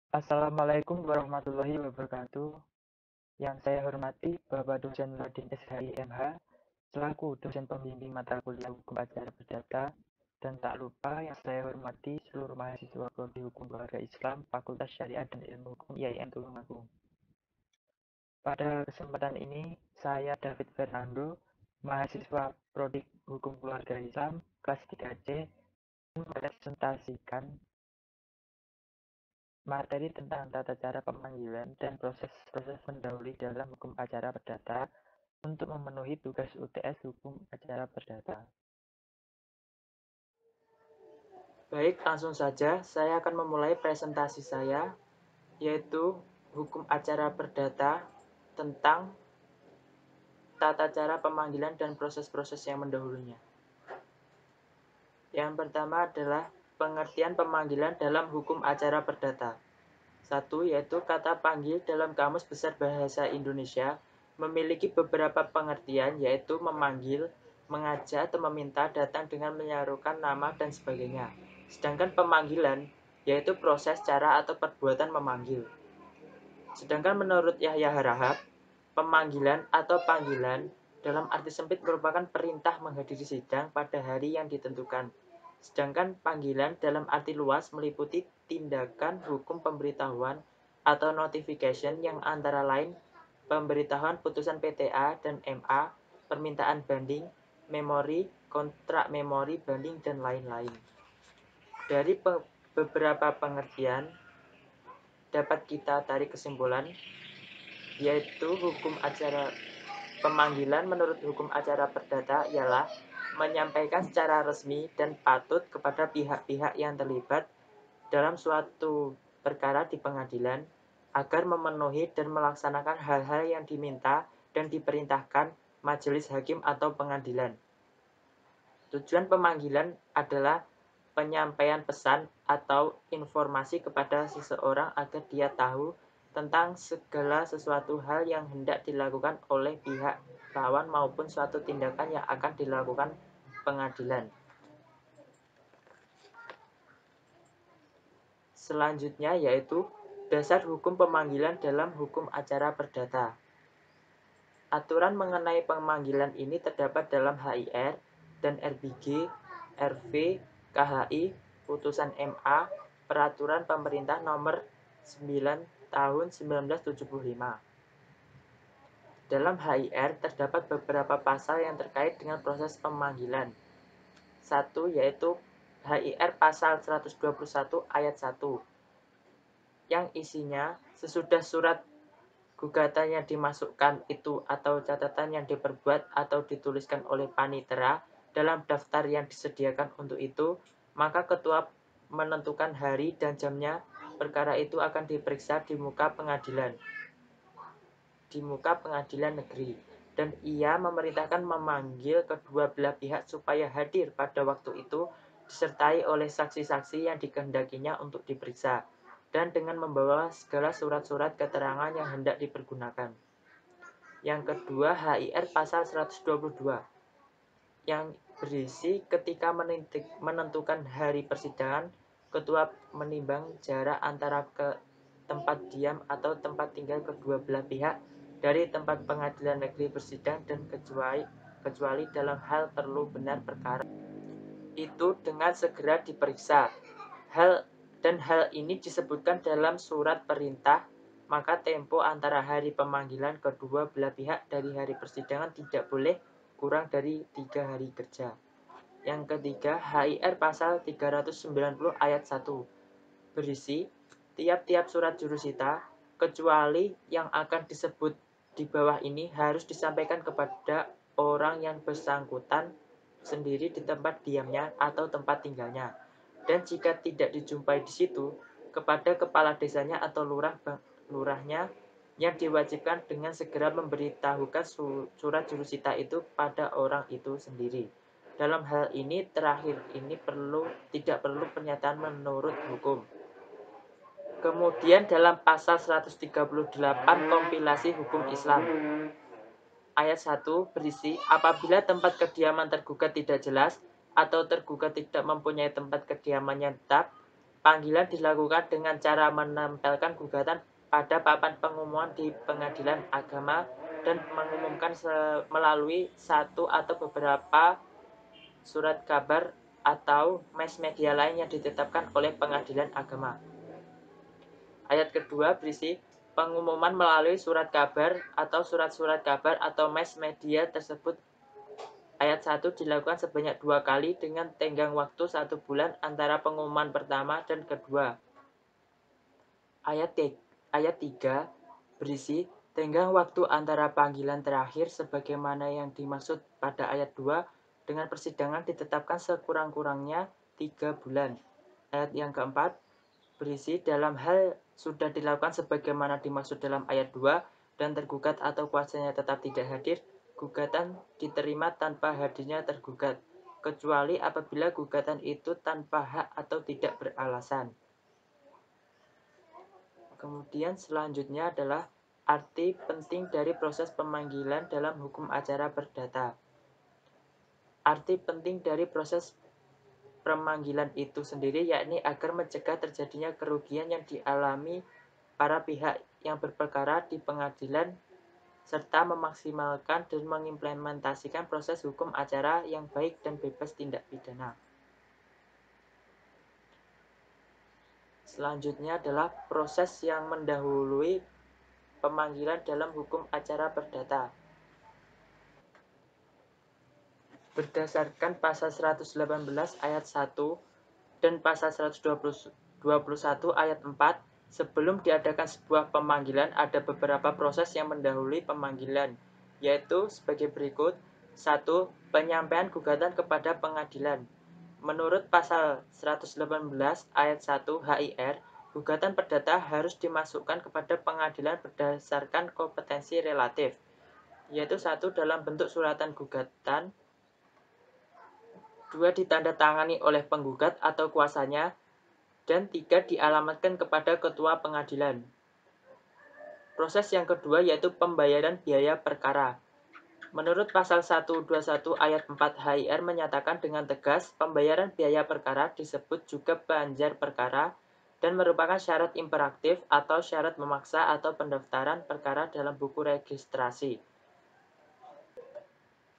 Assalamualaikum warahmatullahi wabarakatuh. Yang saya hormati Bapak Dosen Ladin SHIMH, selaku dosen pembimbing mata kuliah Hukum Acara Perdata, dan tak lupa yang saya hormati seluruh mahasiswa Prodi Hukum Keluarga Islam Fakultas Syariah dan Ilmu Hukum IAIN Tulungagung. Pada kesempatan ini, saya David Fernando, mahasiswa Prodi Hukum Keluarga Islam kelas 3C, mempresentasikan materi tentang tata cara pemanggilan dan proses-proses pendahului dalam hukum acara perdata untuk memenuhi tugas UTS Hukum Acara Perdata. Baik, langsung saja saya akan memulai presentasi saya, yaitu hukum acara perdata tentang tata cara pemanggilan dan proses-proses yang mendahulunya. Yang pertama adalah pengertian pemanggilan dalam hukum acara perdata. Satu, yaitu kata panggil dalam Kamus Besar Bahasa Indonesia memiliki beberapa pengertian, yaitu memanggil, mengajak atau meminta datang dengan menyerukan nama dan sebagainya. Sedangkan pemanggilan yaitu proses, cara, atau perbuatan memanggil. Sedangkan menurut Yahya Harahap, pemanggilan atau panggilan dalam arti sempit merupakan perintah menghadiri sidang pada hari yang ditentukan. Sedangkan panggilan dalam arti luas meliputi tindakan hukum pemberitahuan atau notification yang antara lain pemberitahuan putusan PTA dan MA, permintaan banding, memori, kontrak memori, banding, dan lain-lain. Dari beberapa pengertian dapat kita tarik kesimpulan, yaitu hukum acara pemanggilan menurut hukum acara perdata ialah menyampaikan secara resmi dan patut kepada pihak-pihak yang terlibat dalam suatu perkara di pengadilan agar memenuhi dan melaksanakan hal-hal yang diminta dan diperintahkan majelis hakim atau pengadilan. Tujuan pemanggilan adalah penyampaian pesan atau informasi kepada seseorang agar dia tahu tentang segala sesuatu hal yang hendak dilakukan oleh pihak lawan maupun suatu tindakan yang akan dilakukan pengadilan. Selanjutnya yaitu dasar hukum pemanggilan dalam hukum acara perdata. Aturan mengenai pemanggilan ini terdapat dalam HIR dan RBG, RV, KHI, Putusan MA, Peraturan Pemerintah Nomor 9 Tahun 1975. Dalam HIR terdapat beberapa pasal yang terkait dengan proses pemanggilan. Satu yaitu HIR pasal 121 ayat 1 yang isinya sesudah surat gugatan yang dimasukkan itu atau catatan yang diperbuat atau dituliskan oleh panitera dalam daftar yang disediakan untuk itu, maka ketua menentukan hari dan jamnya perkara itu akan diperiksa di muka pengadilan negeri, dan ia memerintahkan memanggil kedua belah pihak supaya hadir pada waktu itu disertai oleh saksi-saksi yang dikehendakinya untuk diperiksa dan dengan membawa segala surat-surat keterangan yang hendak dipergunakan. Yang kedua, HIR pasal 122 yang berisi ketika menentukan hari persidangan, ketua menimbang jarak antara ke tempat diam atau tempat tinggal kedua belah pihak dari tempat pengadilan negeri bersidang dan kecuali dalam hal perlu benar perkara itu dengan segera diperiksa. Hal ini disebutkan dalam surat perintah, maka tempo antara hari pemanggilan kedua belah pihak dari hari persidangan tidak boleh kurang dari 3 hari kerja. Yang ketiga, HIR pasal 390 ayat 1 berisi tiap-tiap surat jurusita kecuali yang akan disebut di bawah ini harus disampaikan kepada orang yang bersangkutan sendiri di tempat diamnya atau tempat tinggalnya, dan jika tidak dijumpai di situ, kepada kepala desanya atau lurahnya yang diwajibkan dengan segera memberitahukan surat jurusita itu pada orang itu sendiri. Dalam hal ini terakhir ini tidak perlu pernyataan menurut hukum. Kemudian dalam pasal 138 kompilasi hukum Islam ayat 1 berisi apabila tempat kediaman tergugat tidak jelas atau tergugat tidak mempunyai tempat kediaman yang tetap, Panggilan dilakukan dengan cara menempelkan gugatan pada papan pengumuman di pengadilan agama dan mengumumkan melalui satu atau beberapa surat kabar atau mass media lain yang ditetapkan oleh pengadilan agama. Ayat kedua berisi pengumuman melalui surat kabar atau surat-surat kabar atau mass media tersebut. Ayat 1 dilakukan sebanyak 2 kali dengan tenggang waktu 1 bulan antara pengumuman pertama dan kedua. Ayat 3 berisi tenggang waktu antara panggilan terakhir sebagaimana yang dimaksud pada ayat 2 dengan persidangan ditetapkan sekurang-kurangnya 3 bulan. Ayat yang keempat berisi dalam hal sudah dilakukan sebagaimana dimaksud dalam ayat 2 dan tergugat atau kuasanya tetap tidak hadir, gugatan diterima tanpa hadirnya tergugat, kecuali apabila gugatan itu tanpa hak atau tidak beralasan. Kemudian selanjutnya adalah arti penting dari proses pemanggilan dalam hukum acara perdata. Arti penting dari proses pemanggilan itu sendiri yakni agar mencegah terjadinya kerugian yang dialami para pihak yang berperkara di pengadilan serta memaksimalkan dan mengimplementasikan proses hukum acara yang baik dan bebas tindak pidana. Selanjutnya adalah proses yang mendahului pemanggilan dalam hukum acara perdata. Berdasarkan pasal 118 ayat 1 dan pasal 121 ayat 4, sebelum diadakan sebuah pemanggilan ada beberapa proses yang mendahului pemanggilan, yaitu sebagai berikut. 1. Penyampaian gugatan kepada pengadilan. Menurut pasal 118 ayat 1 HIR, gugatan perdata harus dimasukkan kepada pengadilan berdasarkan kompetensi relatif, yaitu 1. Dalam bentuk suratan gugatan, 2. Ditandatangani oleh penggugat atau kuasanya, dan 3. Dialamatkan kepada ketua pengadilan. Proses yang kedua yaitu pembayaran biaya perkara. Menurut pasal 121 ayat 4 HIR menyatakan dengan tegas, pembayaran biaya perkara disebut juga banjar perkara dan merupakan syarat imperatif atau syarat memaksa atau pendaftaran perkara dalam buku registrasi.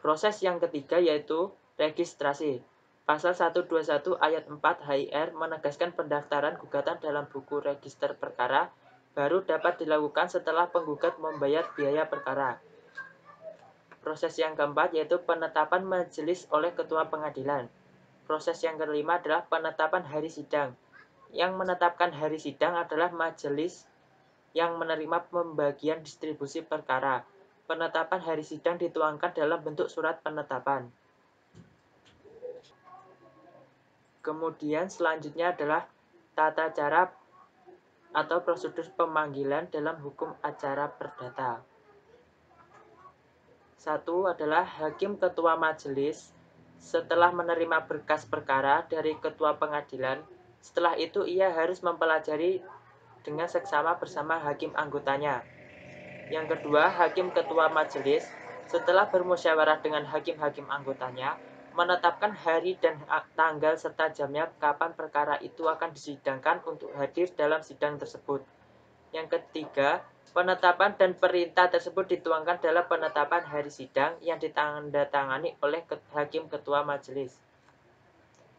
Proses yang ketiga yaitu registrasi. Pasal 121 ayat 4 HIR menegaskan pendaftaran gugatan dalam buku register perkara baru dapat dilakukan setelah penggugat membayar biaya perkara. Proses yang keempat yaitu penetapan majelis oleh ketua pengadilan. Proses yang kelima adalah penetapan hari sidang. Yang menetapkan hari sidang adalah majelis yang menerima pembagian distribusi perkara. Penetapan hari sidang dituangkan dalam bentuk surat penetapan. Kemudian selanjutnya adalah tata cara atau prosedur pemanggilan dalam hukum acara perdata. 1 adalah hakim ketua majelis setelah menerima berkas perkara dari ketua pengadilan. Setelah itu ia harus mempelajari dengan seksama bersama hakim anggotanya. Yang kedua, hakim ketua majelis setelah bermusyawarah dengan hakim-hakim anggotanya menetapkan hari dan tanggal serta jamnya kapan perkara itu akan disidangkan untuk hadir dalam sidang tersebut. Yang ketiga, penetapan dan perintah tersebut dituangkan dalam penetapan hari sidang yang ditandatangani oleh hakim ketua majelis.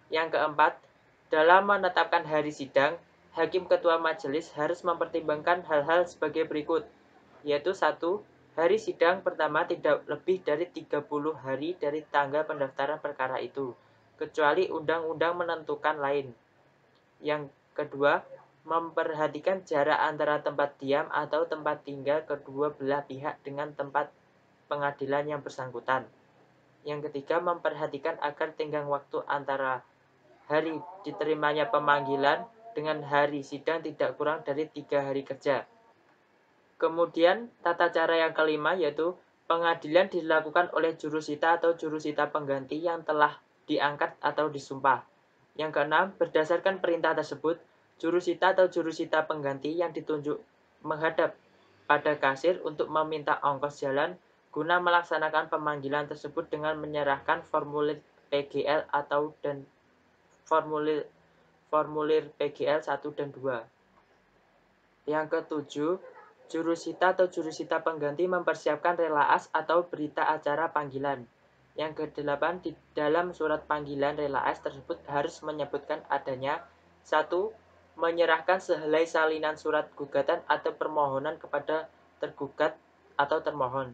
Yang keempat, dalam menetapkan hari sidang, hakim ketua majelis harus mempertimbangkan hal-hal sebagai berikut, yaitu 1. Hari sidang pertama tidak lebih dari 30 hari dari tanggal pendaftaran perkara itu, kecuali undang-undang menentukan lain. Yang kedua, memperhatikan jarak antara tempat diam atau tempat tinggal kedua belah pihak dengan tempat pengadilan yang bersangkutan. Yang ketiga, memperhatikan agar tenggang waktu antara hari diterimanya pemanggilan dengan hari sidang tidak kurang dari 3 hari kerja. Kemudian, tata cara yang kelima yaitu pengadilan dilakukan oleh jurusita atau jurusita pengganti yang telah diangkat atau disumpah. Yang keenam, berdasarkan perintah tersebut, jurusita atau jurusita pengganti yang ditunjuk menghadap pada kasir untuk meminta ongkos jalan guna melaksanakan pemanggilan tersebut dengan menyerahkan formulir PGL atau dan formulir PGL 1 dan 2. Yang ketujuh, jurusita atau jurusita pengganti mempersiapkan relaas atau berita acara panggilan. Yang kedelapan, di dalam surat panggilan relaas tersebut harus menyebutkan adanya 1. Menyerahkan sehelai salinan surat gugatan atau permohonan kepada tergugat atau termohon.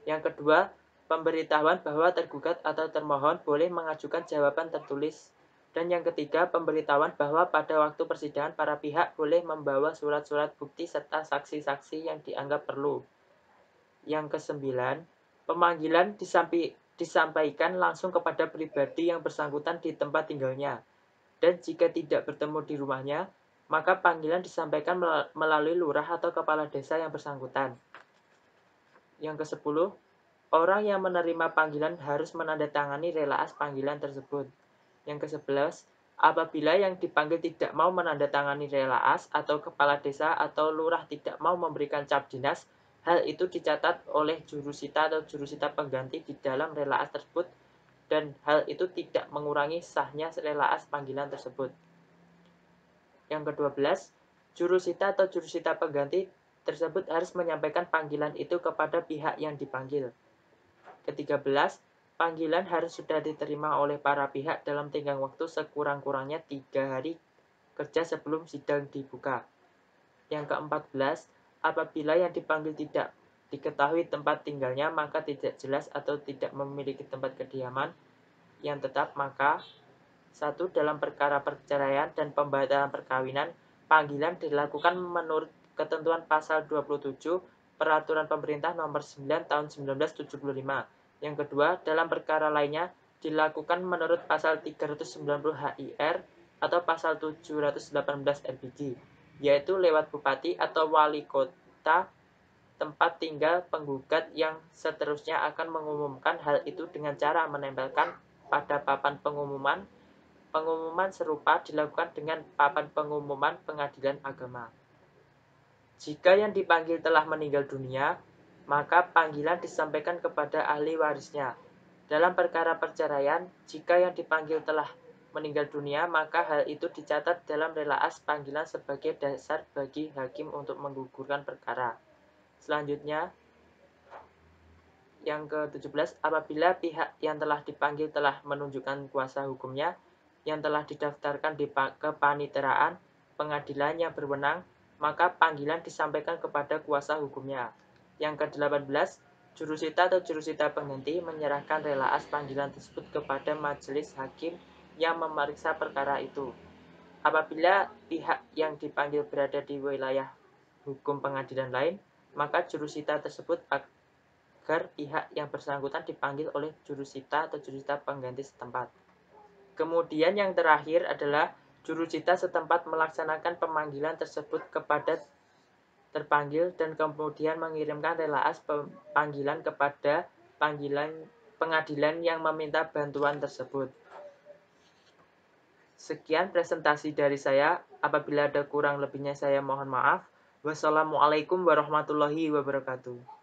Yang kedua, pemberitahuan bahwa tergugat atau termohon boleh mengajukan jawaban tertulis. Dan yang ketiga, pemberitahuan bahwa pada waktu persidangan para pihak boleh membawa surat-surat bukti serta saksi-saksi yang dianggap perlu. Yang kesembilan, pemanggilan disampaikan langsung kepada pribadi yang bersangkutan di tempat tinggalnya. Dan jika tidak bertemu di rumahnya, maka panggilan disampaikan melalui lurah atau kepala desa yang bersangkutan. Yang kesepuluh, orang yang menerima panggilan harus menandatangani relaas panggilan tersebut. Yang ke-11, apabila yang dipanggil tidak mau menandatangani relaas atau kepala desa atau lurah tidak mau memberikan cap dinas, hal itu dicatat oleh jurusita atau jurusita pengganti di dalam relaas tersebut dan hal itu tidak mengurangi sahnya relaas panggilan tersebut. Yang ke-12, jurusita atau jurusita pengganti tersebut harus menyampaikan panggilan itu kepada pihak yang dipanggil. Ke-13, panggilan harus sudah diterima oleh para pihak dalam tenggang waktu sekurang-kurangnya 3 hari kerja sebelum sidang dibuka. Yang ke-14, apabila yang dipanggil tidak diketahui tempat tinggalnya, maka tidak jelas atau tidak memiliki tempat kediaman yang tetap, maka 1. Dalam perkara perceraian dan pembatalan perkawinan, panggilan dilakukan menurut ketentuan pasal 27 Peraturan Pemerintah Nomor 9 Tahun 1975. Yang kedua, dalam perkara lainnya dilakukan menurut pasal 390 HIR atau pasal 718 RBG, yaitu lewat bupati atau wali kota tempat tinggal penggugat yang seterusnya akan mengumumkan hal itu dengan cara menempelkan pada papan pengumuman. Pengumuman serupa dilakukan dengan papan pengumuman pengadilan agama. Jika yang dipanggil telah meninggal dunia, maka panggilan disampaikan kepada ahli warisnya. Dalam perkara perceraian, jika yang dipanggil telah meninggal dunia, maka hal itu dicatat dalam relaas panggilan sebagai dasar bagi hakim untuk menggugurkan perkara. Selanjutnya, yang ke-17, apabila pihak yang telah dipanggil telah menunjukkan kuasa hukumnya yang telah didaftarkan di kepaniteraan pengadilan yang berwenang, maka panggilan disampaikan kepada kuasa hukumnya. Yang ke-18, jurusita atau jurusita pengganti menyerahkan relaas panggilan tersebut kepada majelis hakim yang memeriksa perkara itu. Apabila pihak yang dipanggil berada di wilayah hukum pengadilan lain, maka jurusita tersebut agar pihak yang bersangkutan dipanggil oleh jurusita atau jurusita pengganti setempat. Kemudian yang terakhir adalah jurusita setempat melaksanakan pemanggilan tersebut kepada terpanggil dan kemudian mengirimkan relaas panggilan kepada pengadilan yang meminta bantuan tersebut. Sekian presentasi dari saya. Apabila ada kurang lebihnya saya mohon maaf. Wassalamualaikum warahmatullahi wabarakatuh.